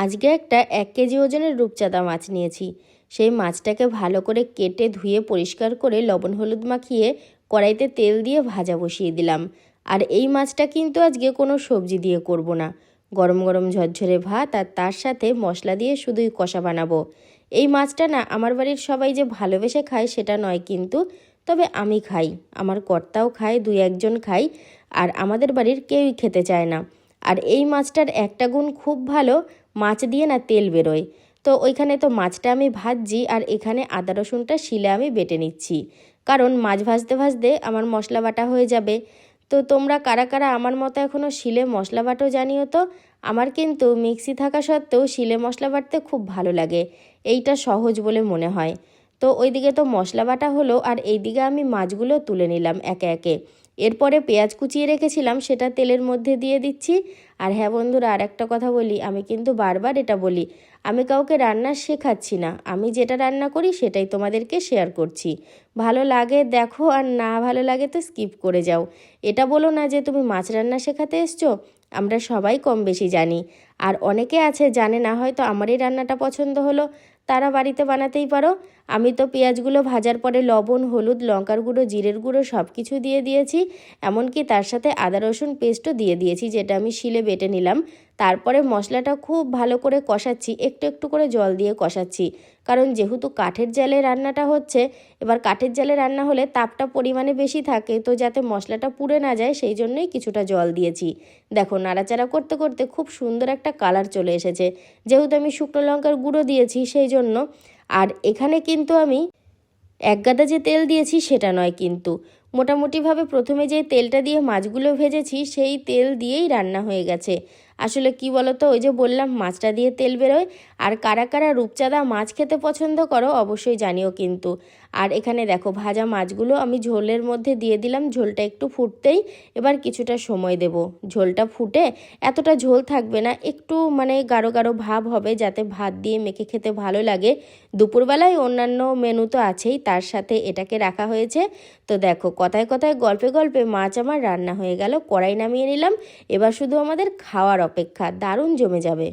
আজকে একটা 1 কেজি ওজনের রূপচাঁদা মাছ নিয়েছি। সেই মাছটাকে ভালো করে কেটে ধুয়ে পরিষ্কার করে লবণ হলুদ মাখিয়ে কড়াইতে তেল দিয়ে ভাজা বসিয়ে দিলাম। আর এই মাছটা কিন্তু আজকে কোনো সবজি দিয়ে করব না, গরম গরম ঝরঝরে ভাত আর তার সাথে মশলা দিয়ে শুধুই কষা বানাবো। এই মাছটা না আমার বাড়ির সবাই যে ভালোবেসে খায় সেটা নয় কিন্তু, তবে আমি খাই, আমার কর্তাও খায়, 2-1 জন খাই, আর আমাদের বাড়ির কেউই খেতে চায় না। আর এই মাছটার একটা গুণ খুব ভালো, মাছ দিয়ে না তেল বেরোয়। তো ওইখানে তো মাছটা আমি ভাজছি আর এখানে আদা রসুনটা শিলে আমি বেটে নিচ্ছি, কারণ মাছ ভাজতে ভাজতে আমার মশলা বাটা হয়ে যাবে। তো তোমরা কারা কারা আমার মতো এখনও শিলে মশলা বাটো জানিও তো। আমার কিন্তু মিক্সি থাকা সত্ত্বেও শিলে মশলা বাটতে খুব ভালো লাগে, এইটা সহজ বলে মনে হয়। তো ওইদিকে তো মশলা বাটা হলো আর এইদিকে আমি মাছগুলো তুলে নিলাম একে একে। এরপরে পেঁয়াজ কুচিয়ে রেখেছিলাম সেটা তেলের মধ্যে দিয়ে দিচ্ছি। আর হ্যাঁ বন্ধুরা, আর একটা কথা বলি, আমি কিন্তু বারবার এটা বলি, আমি কাউকে রান্না শেখাচ্ছি না, আমি যেটা রান্না করি সেটাই তোমাদেরকে শেয়ার করছি। ভালো লাগে দেখো, আর না ভালো লাগে তো স্কিপ করে যাও। এটা বলো না যে তুমি মাছ রান্না শেখাতে এসছো, আমরা সবাই কম বেশি জানি। আর অনেকে আছে জানে না, হয়তো আমার এই রান্নাটা পছন্দ হলো, তারা বাড়িতে বানাতেই পারো। আমি তো পেঁয়াজগুলো ভাজার পরে লবণ হলুদ লঙ্কার গুঁড়ো জিরের গুঁড়ো সব কিছু দিয়ে দিয়েছি, এমনকি তার সাথে আদা রসুন পেস্টও দিয়ে দিয়েছি, যেটা আমি শিলে বেটে নিলাম। তারপরে মশলাটা খুব ভালো করে কষাচ্ছি, একটু একটু করে জল দিয়ে কষাচ্ছি, কারণ যেহেতু কাঠের জালে রান্নাটা হচ্ছে, এবার কাঠের জালে রান্না হলে তাপটা পরিমাণে বেশি থাকে, তো যাতে মশলাটা পুড়ে না যায় সেই জন্যই কিছুটা জল দিয়েছি। দেখো নাড়াচাড়া করতে করতে খুব সুন্দর একটা কালার চলে এসেছে, যেহেতু আমি শুকনো লঙ্কার গুঁড়ো দিয়েছি সেই জন্য। আর এখানে কিন্তু আমি এক গাদা যে তেল দিয়েছি সেটা নয় কিন্তু, মোটামুটিভাবে প্রথমে যে তেলটা দিয়ে মাছগুলো ভেজেছি সেই তেল দিয়েই রান্না হয়ে গেছে। আসলে কি বলো তো, ওই যে বললাম মাছটা দিয়ে তেল বেরোয়। আর কারা কারা রূপচাঁদা মাছ খেতে পছন্দ করো অবশ্যই জানিও কিন্তু। আর এখানে দেখো ভাজা মাছগুলো আমি ঝোলের মধ্যে দিয়ে দিলাম, ঝোলটা একটু ফুটতেই এবার কিছুটা সময় দেব। ঝোলটা ফুটে এতটা ঝোল থাকবে না, একটু মানে গাঢ় গাঢ় ভাব হবে, যাতে ভাত দিয়ে মেখে খেতে ভালো লাগে। দুপুরবেলায় অন্যান্য মেনু তো আছেই, তার সাথে এটাকে রাখা হয়েছে। তো দেখো কথায় কথায় গল্পে গল্পে মাছ আমার রান্না হয়ে গেল, কড়াই নামিয়ে নিলাম। এবার শুধু আমাদের খাওয়ার অপেক্ষা, দারুণ জমে যাবে।